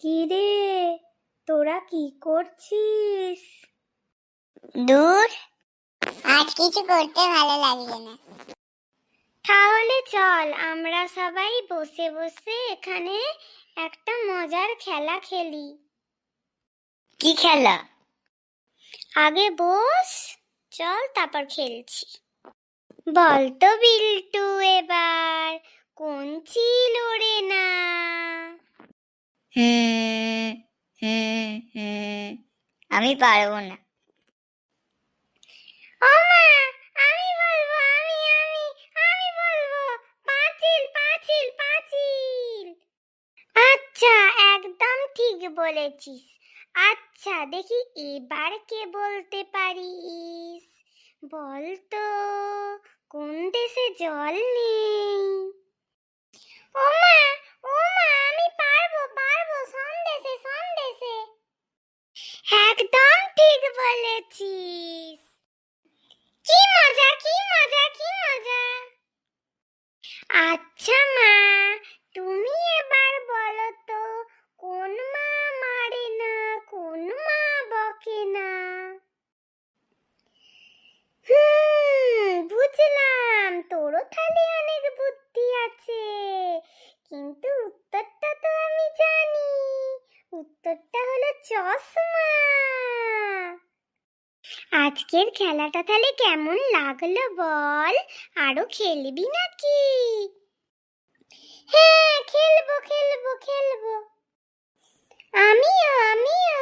কি রে, তোরা কি করছিস? দূর, আজ কিছু করতে ভালো লাগছে না। তাহলে চল আমরা সবাই বসে বসে এখানে একটা মজার খেলা খেলি। কি খেলা? আগে বস, চল তারপর খেলছি। বল তো বিল্টু, এবার কোন চিল ওড়ে না? আমি পারবো না। ও মা, আমি বলবো, আমি বলবো। পাঁচিল, পাঁচিল, পাঁচিল। আচ্ছা, একদম ঠিক বলেছিস। আচ্ছা, দেখি এবার কে বলতে পারিস। বল তো, কোন দেশে জল নেই? ওমা, ওমা, আমি পারবো, পারবো, সন্দেশে, সন্দেশে। একদম ঠিক বলেছিস। কি মজা, কি মজা, কি মজা। আচ্ছা মা, তুমি এবার বলো তো, কোন মা মারে না, কোন মা বকে না? বুঝলাম, তোরও তাহলে অনেক বুদ্ধি আছে, কিন্তু উত্তরটা তো আমি জানি। উত্তরটা হলো চশমা। আজকের খেলাটা তাহলে কেমন লাগলো বল? আরো খেলবি নাকি? হ্যাঁ, খেলবো খেলবো খেলবো। আমিও, আমিও।